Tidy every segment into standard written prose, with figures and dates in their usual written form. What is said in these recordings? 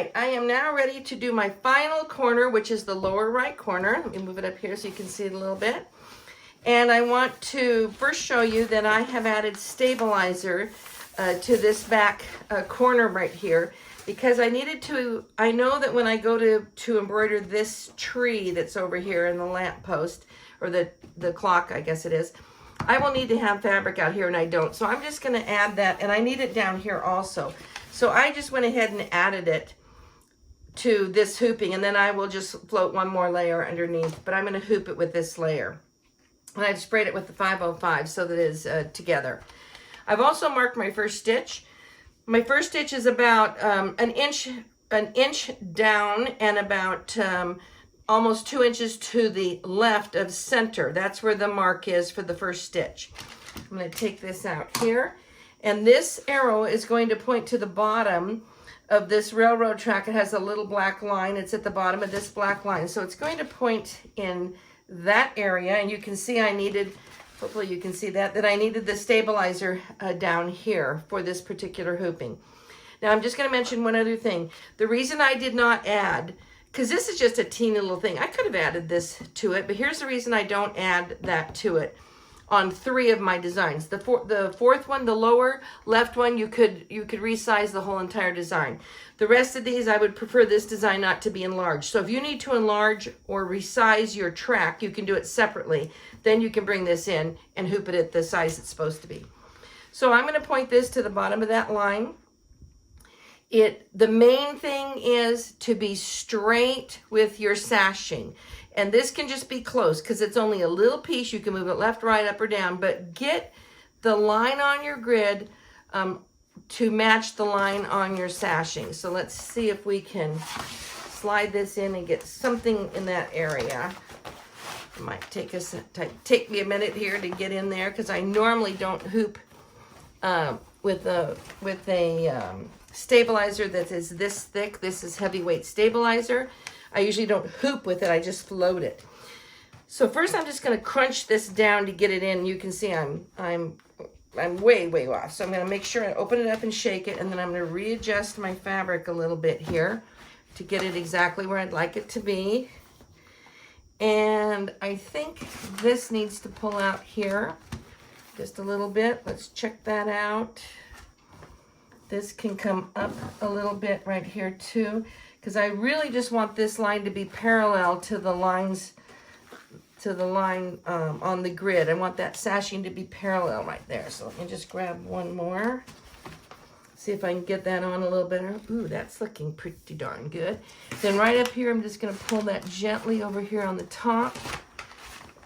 right, I am now ready to do my final corner, which is the lower right corner. Let me move it up here so you can see it a little bit. And I want to first show you that I have added stabilizer to this back corner right here, because I needed to, I know that when I go to embroider this tree that's over here in the lamp post, or the clock, I guess it is, I will need to have fabric out here, and I don't. So I'm just going to add that, and I need it down here also. So I just went ahead and added it to this hooping, and then I will just float one more layer underneath, but I'm going to hoop it with this layer. And I've sprayed it with the 505 so that it is together. I've also marked my first stitch. My first stitch is about an inch down and about almost 2 inches to the left of center. That's where the mark is for the first stitch. I'm going to take this out here, and this arrow is going to point to the bottom of this railroad track. It has a little black line. It's at the bottom of this black line, so it's going to point in that area. And you can see I needed, hopefully you can see that I needed the stabilizer down here for this particular hooping. Now I'm just going to mention one other thing. The reason I did not add, because this is just a teeny little thing, I could have added this to it, but here's the reason I don't add that to it on 3 of my designs. The fourth one, the lower left one, you could resize the whole entire design. The rest of these, I would prefer this design not to be enlarged. So if you need to enlarge or resize your track, you can do it separately. Then you can bring this in and hoop it at the size it's supposed to be. So I'm going to point this to the bottom of that line. The main thing is to be straight with your sashing. And this can just be close because it's only a little piece. You can move it left, right, up, or down. But get the line on your grid to match the line on your sashing. So let's see if we can slide this in and get something in that area. It might take me a minute here to get in there because I normally don't hoop with a stabilizer that is this thick. This is heavyweight stabilizer. I usually don't hoop with it, I just float it. So first I'm just going to crunch this down to get it in. You can see I'm way off. So I'm going to make sure I open it up and shake it, and then I'm going to readjust my fabric a little bit here to get it exactly where I'd like it to be. And I think this needs to pull out here just a little bit. Let's check that out. This can come up a little bit right here too, because I really just want this line to be parallel to the lines, to the line on the grid. I want that sashing to be parallel right there. So let me just grab one more. See if I can get that on a little better. Ooh, that's looking pretty darn good. Then right up here, I'm just going to pull that gently over here on the top.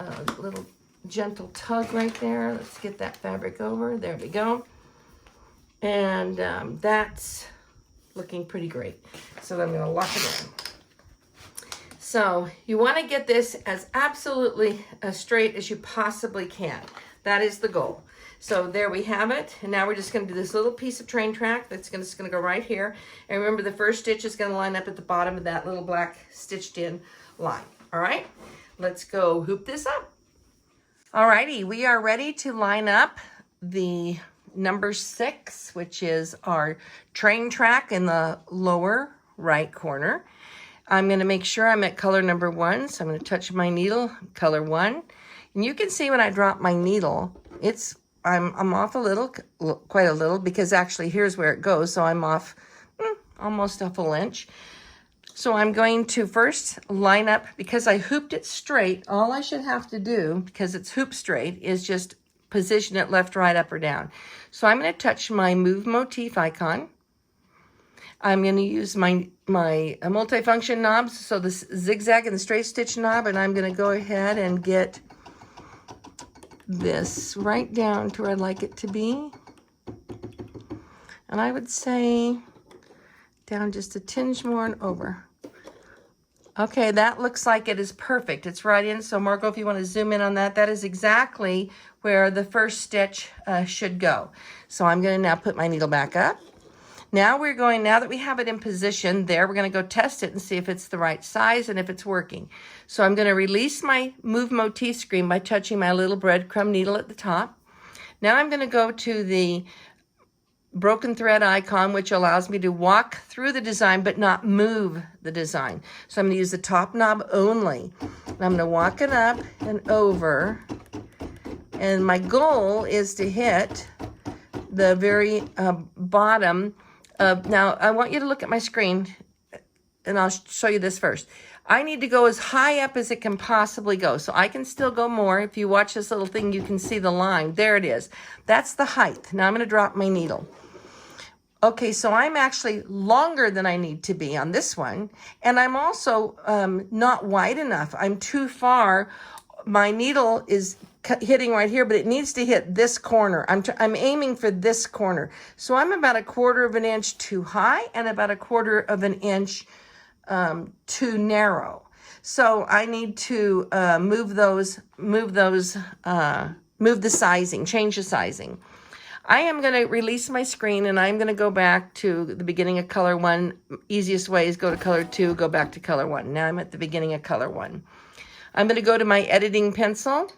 A little gentle tug right there. Let's get that fabric over. There we go. And that's looking pretty great. So I'm going to lock it in. So you want to get this as absolutely as straight as you possibly can. That is the goal. So there we have it. And now we're just going to do this little piece of train track that's just going to go right here. And remember, the first stitch is going to line up at the bottom of that little black stitched in line. All right, let's go hoop this up. All righty, we are ready to line up the number 6, which is our train track in the lower right corner. I'm going to make sure I'm at color number 1. So I'm going to touch my needle, color 1. And you can see when I drop my needle, I'm off a little, quite a little, because actually here's where it goes. So I'm off almost a full inch. So I'm going to first line up, because I hooped it straight. All I should have to do, because it's hoop straight, is just position it left, right, up, or down. So I'm going to touch my move motif icon. I'm going to use my multifunction knobs, so the zigzag and the straight stitch knob, and I'm going to go ahead and get this right down to where I'd like it to be. And I would say down just a tinge more and over. Okay, that looks like it is perfect. It's right in. So Margot, if you want to zoom in on that, that is exactly where the first stitch should go. So I'm going to now put my needle back up. Now that we have it in position there, we're going to go test it and see if it's the right size and if it's working. So I'm going to release my move motif screen by touching my little breadcrumb needle at the top. Now I'm going to go to the broken thread icon, which allows me to walk through the design but not move the design. So I'm going to use the top knob only. And I'm going to walk it up and over. And my goal is to hit the very bottom of, now I want you to look at my screen and I'll show you this first. I need to go as high up as it can possibly go. So I can still go more. If you watch this little thing, you can see the line. There it is. That's the height. Now I'm going to drop my needle. Okay, so I'm actually longer than I need to be on this one. And I'm also not wide enough. I'm too far. My needle is hitting right here, but it needs to hit this corner. I'm aiming for this corner. So I'm about 1/4 of an inch too high and about 1/4 of an inch too narrow. So I need to move the sizing, change the sizing. I am going to release my screen and I'm going to go back to the beginning of color 1. Easiest way is go to color 2, go back to color 1. Now I'm at the beginning of color 1. I'm going to go to my editing pencil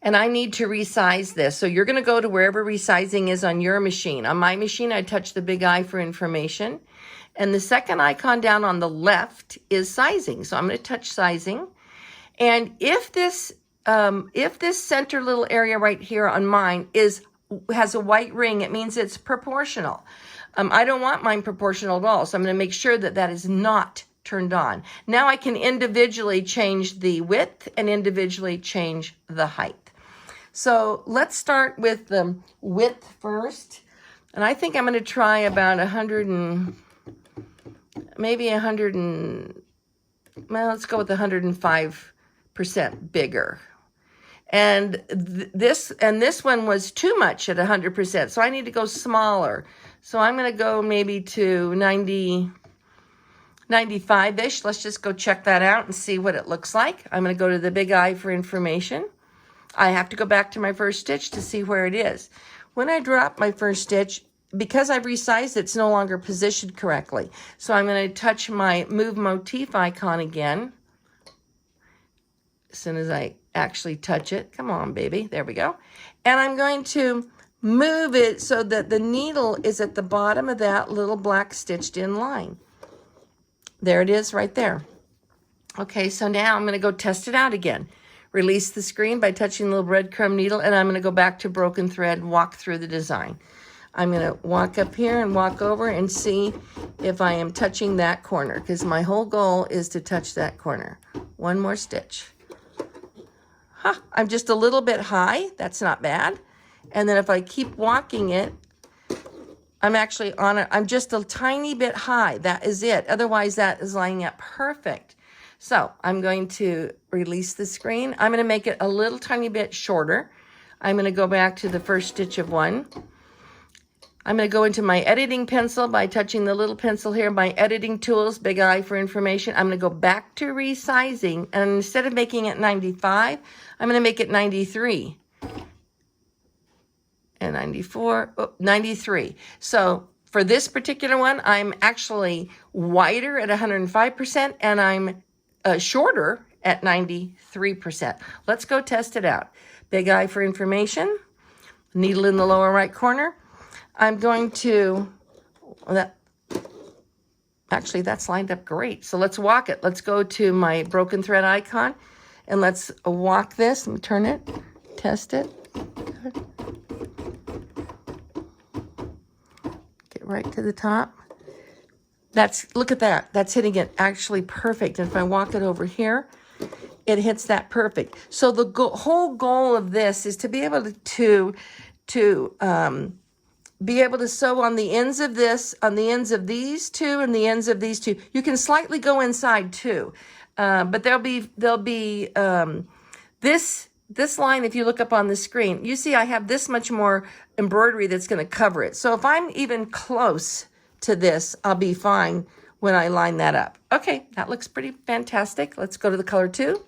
and I need to resize this. So you're going to go to wherever resizing is on your machine. On my machine, I touch the big I for information. And the second icon down on the left is sizing. So I'm going to touch sizing. And if this center little area right here on mine has a white ring, it means it's proportional. I don't want mine proportional at all. So I'm going to make sure that that is not turned on. Now I can individually change the width and individually change the height. So let's start with the width first. And I think I'm going to try about 100 well, let's go with 105% bigger. And this one was too much at 100%. So I need to go smaller. So I'm going to go maybe to 95-ish. Let's just go check that out and see what it looks like. I'm going to go to the big I for information. I have to go back to my first stitch to see where it is. When I drop my first stitch, because I've resized, it's no longer positioned correctly. So I'm going to touch my move motif icon again. As soon as I actually touch it, come on, baby, there we go. And I'm going to move it so that the needle is at the bottom of that little black stitched in line. There it is right there. Okay, so now I'm going to go test it out again. Release the screen by touching the little breadcrumb needle, and I'm going to go back to broken thread, walk through the design. I'm going to walk up here and walk over and see if I am touching that corner, because my whole goal is to touch that corner. One more stitch. I'm just a little bit high. That's not bad. And then if I keep walking it, I'm actually on it. I'm just a tiny bit high. That is it. Otherwise, that is lining up perfect. So I'm going to release the screen. I'm going to make it a little tiny bit shorter. I'm going to go back to the first stitch of 1. I'm going to go into my editing pencil by touching the little pencil here, my editing tools, big I for information. I'm going to go back to resizing, and instead of making it 95, I'm going to make it 93. And 94, 93. So for this particular one, I'm actually wider at 105%, and I'm shorter at 93%. Let's go test it out. Big I for information, needle in the lower right corner. I'm going to, actually that's lined up great. So let's walk it. Let's go to my broken thread icon and let's walk this. Let me turn it, test it. Good. Get right to the top. Look at that. That's hitting it actually perfect. And if I walk it over here, it hits that perfect. So the whole goal of this is to be able to be able to sew on the ends of this, on the ends of these two, and the ends of these two. You can slightly go inside too, but there'll be this line. If you look up on the screen, you see I have this much more embroidery that's going to cover it. So if I'm even close to this, I'll be fine when I line that up. Okay, that looks pretty fantastic. Let's go to the color 2.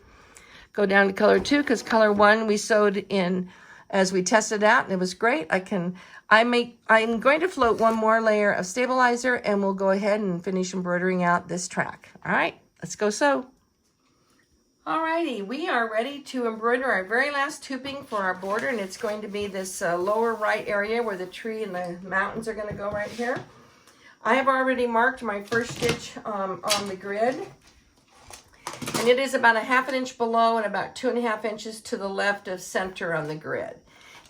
Go down to color 2 because color 1 we sewed in as we tested out, and it was great. I'm going to float one more layer of stabilizer, and we'll go ahead and finish embroidering out this track. All right, let's go sew. Alrighty, we are ready to embroider our very last tubing for our border, and it's going to be this lower right area where the tree and the mountains are going to go right here. I have already marked my first stitch on the grid, and it is about a ½ inch below and about 2½ inches to the left of center on the grid.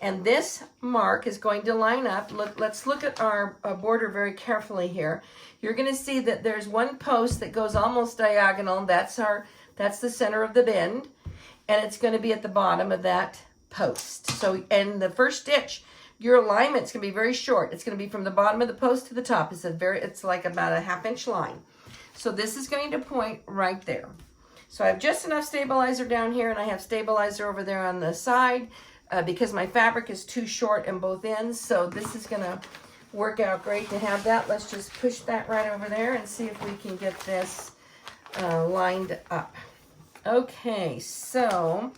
And this mark is going to line up. Let's look at our border very carefully here. You're going to see that there's one post that goes almost diagonal. That's the center of the bend, and it's going to be at the bottom of that post. So, and the first stitch, your alignment's going to be very short. It's going to be from the bottom of the post to the top. It's like about a ½ inch line. So this is going to point right there. So I have just enough stabilizer down here, and I have stabilizer over there on the side because my fabric is too short on both ends. So this is going to work out great to have that. Let's just push that right over there and see if we can get this lined up. Okay, so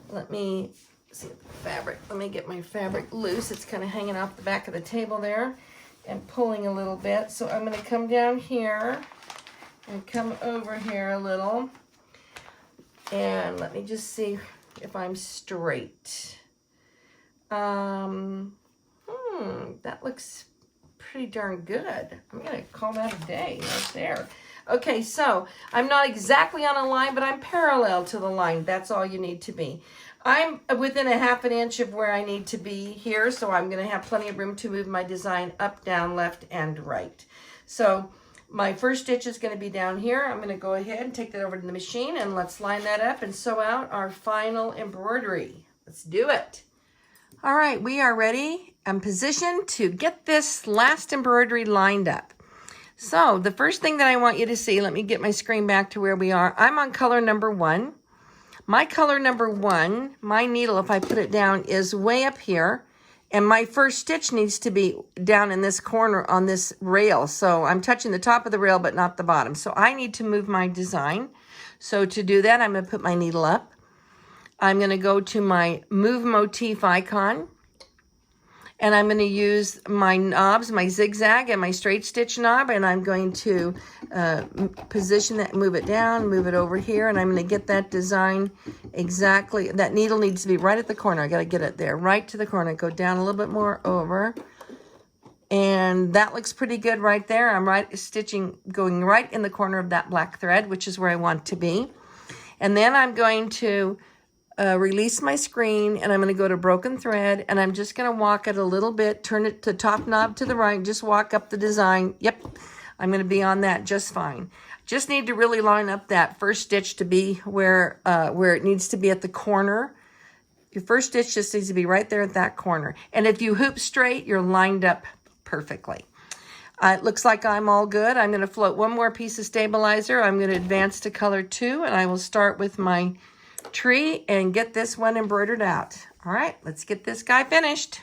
let me see the fabric. Let me get my fabric loose. It's kind of hanging off the back of the table there and pulling a little bit. So I'm going to come down here and come over here a little. And let me just see if I'm straight. That looks pretty darn good. I'm going to call that a day right there. Okay, so I'm not exactly on a line, but I'm parallel to the line. That's all you need to be. I'm within a ½ inch of where I need to be here, so I'm going to have plenty of room to move my design up, down, left, and right. So my first stitch is going to be down here. I'm going to go ahead and take that over to the machine, and let's line that up and sew out our final embroidery. Let's do it. All right, we are ready and positioned to get this last embroidery lined up. So the first thing that I want you to see, let me get my screen back to where we are. I'm on color number 1. My color number 1, my needle, if I put it down, is way up here. And my first stitch needs to be down in this corner on this rail. So I'm touching the top of the rail, but not the bottom. So I need to move my design. So to do that, I'm going to put my needle up. I'm going to go to my move motif icon. And I'm going to use my knobs, my zigzag and my straight stitch knob, and I'm going to position that, move it down, move it over here, and I'm going to get that design exactly. That needle needs to be right at the corner. I got to get it there, right to the corner. Go down a little bit more over, and that looks pretty good right there. I'm going right in the corner of that black thread, which is where I want to be. And then I'm going to release my screen, and I'm going to go to broken thread, and I'm just going to walk it a little bit, turn it to top knob to the right, just walk up the design. Yep, I'm going to be on that just fine. Just need to really line up that first stitch to be where it needs to be at the corner. Your first stitch just needs to be right there at that corner. And if you hoop straight, you're lined up perfectly. It looks like I'm all good. I'm going to float one more piece of stabilizer. I'm going to advance to color 2, and I will start with my tree and get this one embroidered out. All right, let's get this guy finished.